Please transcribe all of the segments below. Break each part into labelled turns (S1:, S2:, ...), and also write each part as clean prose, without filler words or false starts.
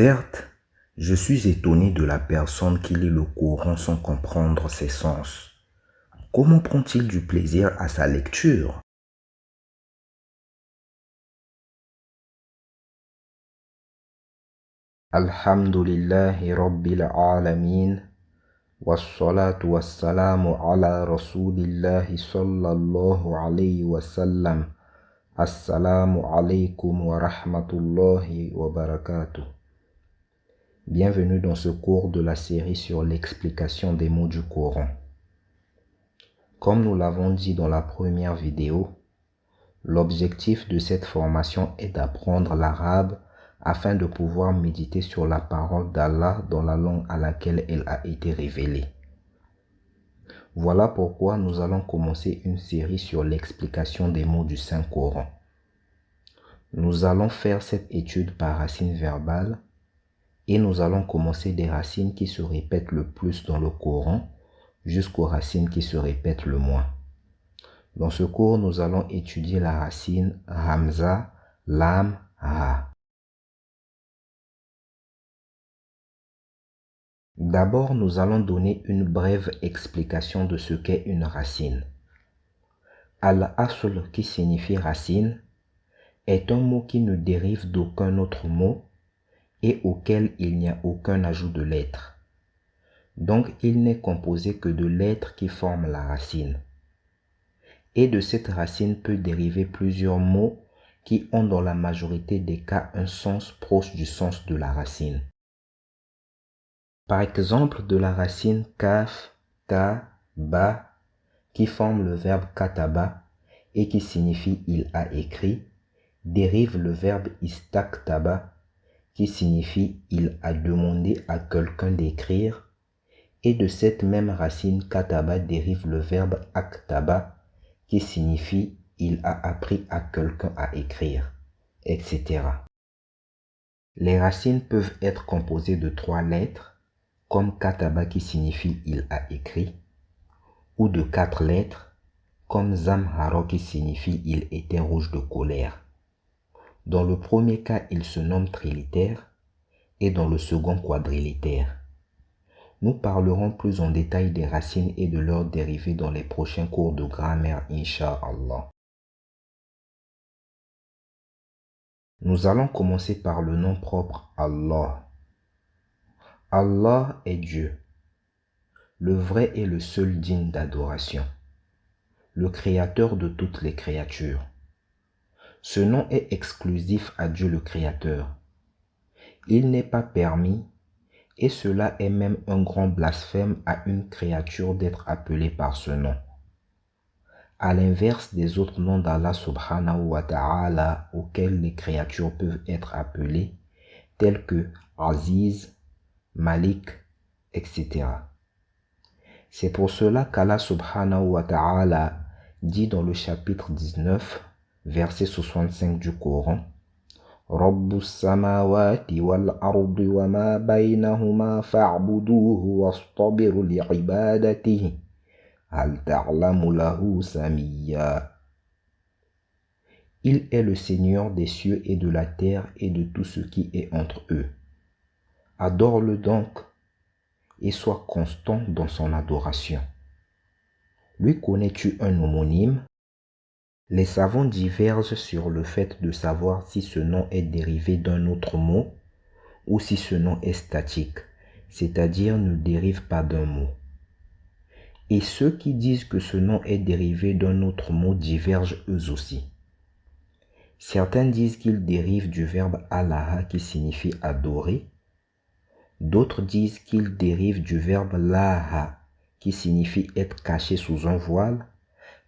S1: Certes, je suis étonné de la personne qui lit le Coran sans comprendre ses sens. Comment prend-il du plaisir à sa lecture? Alhamdulillahi Rabbil Alamin. Wassalatu wassalamu ala Rasulillahi sallallahu alayhi wa sallam. Assalamu alaykum wa rahmatullahi wa barakatuh. Bienvenue dans ce cours de la série sur l'explication des mots du Coran. Comme nous l'avons dit dans la première vidéo, l'objectif de cette formation est d'apprendre l'arabe afin de pouvoir méditer sur la parole d'Allah dans la langue à laquelle elle a été révélée. Voilà pourquoi nous allons commencer une série sur l'explication des mots du Saint-Coran. Nous allons faire cette étude par racines verbales et nous allons commencer des racines qui se répètent le plus dans le Coran jusqu'aux racines qui se répètent le moins. Dans ce cours, nous allons étudier la racine Hamza, Lam, Ha. D'abord, nous allons donner une brève explication de ce qu'est une racine. Al-Asl, qui signifie racine, est un mot qui ne dérive d'aucun autre mot et auquel il n'y a aucun ajout de lettres. Donc, il n'est composé que de lettres qui forment la racine. Et de cette racine peut dériver plusieurs mots qui ont dans la majorité des cas un sens proche du sens de la racine. Par exemple, de la racine kaf, ta, ba, qui forme le verbe kataba et qui signifie il a écrit, dérive le verbe istaktaba qui signifie il a demandé à quelqu'un d'écrire, et de cette même racine kataba dérive le verbe aktaba qui signifie il a appris à quelqu'un à écrire, etc. Les racines peuvent être composées de 3 lettres, comme kataba qui signifie il a écrit, ou de 4 lettres, comme zamharo qui signifie il était rouge de colère. Dans le premier cas, il se nomme trilitère et dans le second quadrilitère. Nous parlerons plus en détail des racines et de leurs dérivés dans les prochains cours de grammaire, Inch'Allah. Nous allons commencer par le nom propre Allah. Allah est Dieu, le vrai et le seul digne d'adoration, le créateur de toutes les créatures. Ce nom est exclusif à Dieu le Créateur. Il n'est pas permis, et cela est même un grand blasphème à une créature d'être appelée par ce nom. À l'inverse des autres noms d'Allah subhanahu wa ta'ala auxquels les créatures peuvent être appelées, tels que Aziz, Malik, etc. C'est pour cela qu'Allah subhanahu wa ta'ala dit dans le chapitre 19, verset 65 du Coran, Rabbus samawati wal ardi wa ma baynahuma fa'buduhu wastabir li'ibadatihi hal ta'lamu lahu samiyya. Il est le Seigneur des cieux et de la terre et de tout ce qui est entre eux. Adore-le donc et sois constant dans son adoration. Lui connais-tu un homonyme? Les savants divergent sur le fait de savoir si ce nom est dérivé d'un autre mot ou si ce nom est statique, c'est-à-dire ne dérive pas d'un mot. Et ceux qui disent que ce nom est dérivé d'un autre mot divergent eux aussi. Certains disent qu'il dérive du verbe Allah qui signifie adorer. D'autres disent qu'il dérive du verbe laha qui signifie être caché sous un voile,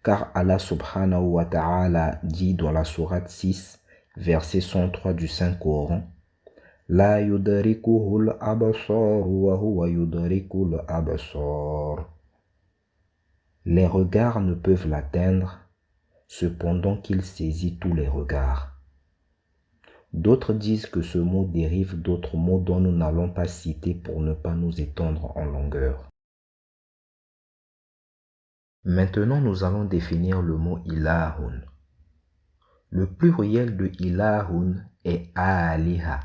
S1: car Allah subhanahu wa ta'ala dit dans la sourate 6, verset 103 du Saint-Coran, La yudrikuhul abasar wa huwa yudrikul abasar. Les regards ne peuvent l'atteindre, cependant qu'il saisit tous les regards. D'autres disent que ce mot dérive d'autres mots dont nous n'allons pas citer pour ne pas nous étendre en longueur. Maintenant, nous allons définir le mot ilahun. Le pluriel de ilahun est aliha.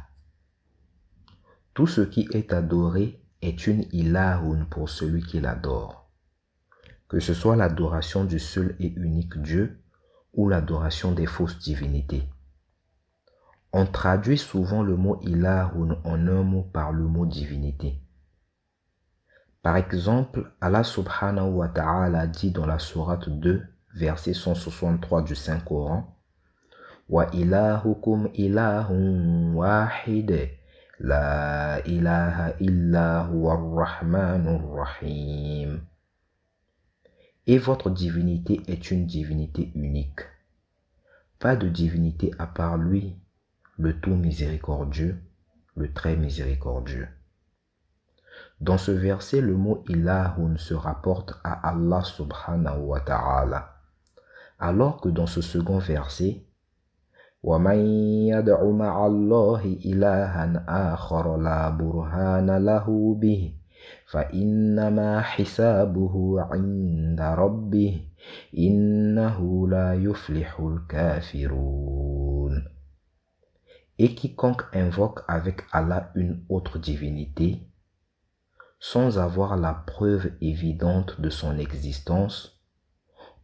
S1: Tout ce qui est adoré est une ilahun pour celui qui l'adore. Que ce soit l'adoration du seul et unique Dieu ou l'adoration des fausses divinités. On traduit souvent le mot ilahun en un mot par le mot divinité. Par exemple, Allah subhanahu wa ta'ala dit dans la sourate 2, verset 163 du Saint-Coran, « Wa ilahukum ilahun wahid, la ilaha illa huwa ar-rahmanur rahim. » Et votre divinité est une divinité unique. Pas de divinité à part lui, le tout miséricordieux, le très miséricordieux. Dans ce verset, le mot ilahun se rapporte à Allah subhanahu wa ta'ala. Alors que dans ce second verset, وَمَنْ يَدْعُ مَعَ اللَّهِ إِلَهًا آخَرَ لَا بُرْهَانَ لَهُ بِهِ فَإِنَّمَا حِسَابُهُ عِنْدَ رَبِّهِ إِنَّهُ لَا يُفْلِحُ الْكَافِرُونَ. Et quiconque invoque avec Allah une autre divinité, sans avoir la preuve évidente de son existence,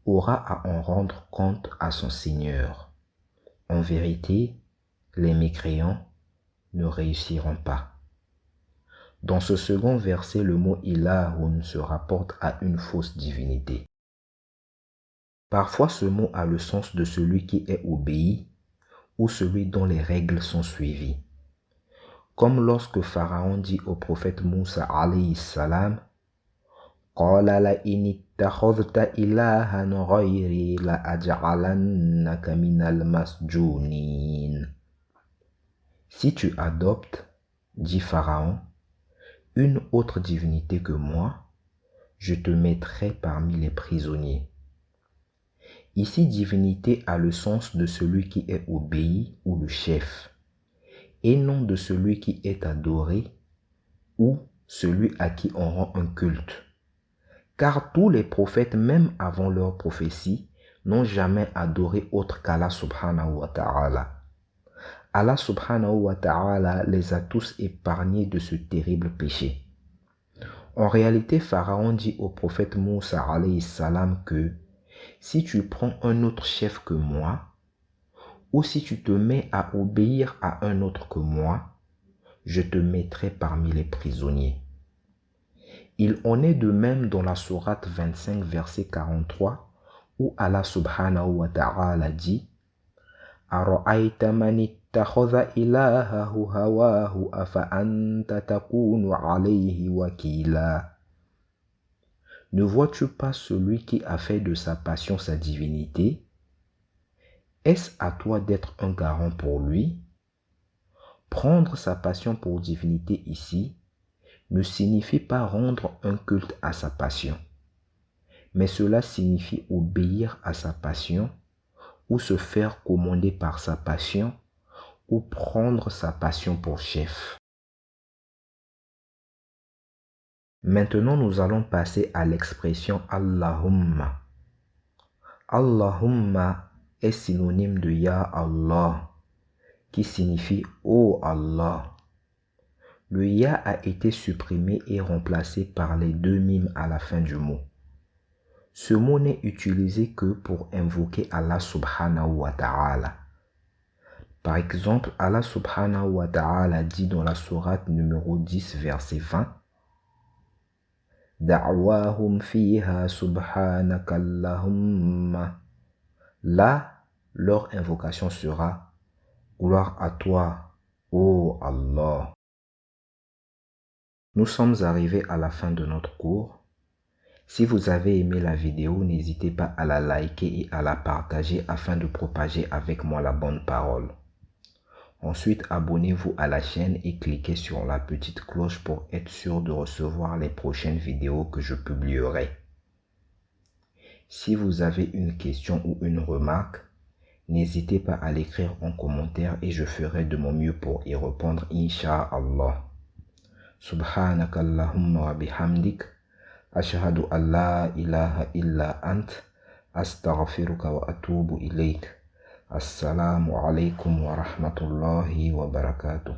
S1: aura à en rendre compte à son Seigneur. En vérité, les mécréants ne réussiront pas. Dans ce second verset, le mot ilahun se rapporte à une fausse divinité. Parfois, ce mot a le sens de celui qui est obéi ou celui dont les règles sont suivies. Comme lorsque Pharaon dit au prophète Moussa alayhi salam, قَالَ لَئِنِ اتَّخَذْتَ إِلَهًا غَيْرِي لَأَجْعَلَنَّكَ مِنَ الْمَسْجُونِينَ. Si tu adoptes, dit Pharaon, une autre divinité que moi, je te mettrai parmi les prisonniers. Ici, divinité a le sens de celui qui est obéi ou le chef, et non de celui qui est adoré ou celui à qui on rend un culte. Car tous les prophètes, même avant leur prophétie, n'ont jamais adoré autre qu'Allah subhanahu wa ta'ala. Allah subhanahu wa ta'ala les a tous épargnés de ce terrible péché. En réalité, Pharaon dit au prophète Moussa alayhi salam que si tu prends un autre chef que moi, ou si tu te mets à obéir à un autre que moi, je te mettrai parmi les prisonniers. Il en est de même dans la sourate 25, verset 43, où Allah subhanahu wa ta'ala dit « Ara'ayta man ittakhadha ilahahu hawahu afa anta takunu alayhi wakila » Ne vois-tu pas celui qui a fait de sa passion sa divinité? Est-ce à toi d'être un garant pour lui? Prendre sa passion pour divinité ici ne signifie pas rendre un culte à sa passion, mais cela signifie obéir à sa passion ou se faire commander par sa passion ou prendre sa passion pour chef. Maintenant, nous allons passer à l'expression Allahumma. Allahumma est synonyme de Ya Allah, qui signifie Oh Allah. Le Ya a été supprimé et remplacé par les deux mimes à la fin du mot. Ce mot n'est utilisé que pour invoquer Allah subhanahu wa ta'ala. Par exemple, Allah subhanahu wa ta'ala dit dans la sourate numéro 10, verset 20, Da'wahum fiha subhanaka Allahumma. Là, leur invocation sera Gloire à toi, ô Allah. Nous sommes arrivés à la fin de notre cours. Si vous avez aimé la vidéo, n'hésitez pas à la liker et à la partager afin de propager avec moi la bonne parole. Ensuite, abonnez-vous à la chaîne et cliquez sur la petite cloche pour être sûr de recevoir les prochaines vidéos que je publierai. Si vous avez une question ou une remarque, n'hésitez pas à l'écrire en commentaire et je ferai de mon mieux pour y répondre, Inch'Allah. Subhanaka Allahumma wa bihamdik. Ashhadu an la ilaha illa ant. Astaghfiruka wa atubu ilayk. Assalamu alaikum wa rahmatullahi wa barakatuh.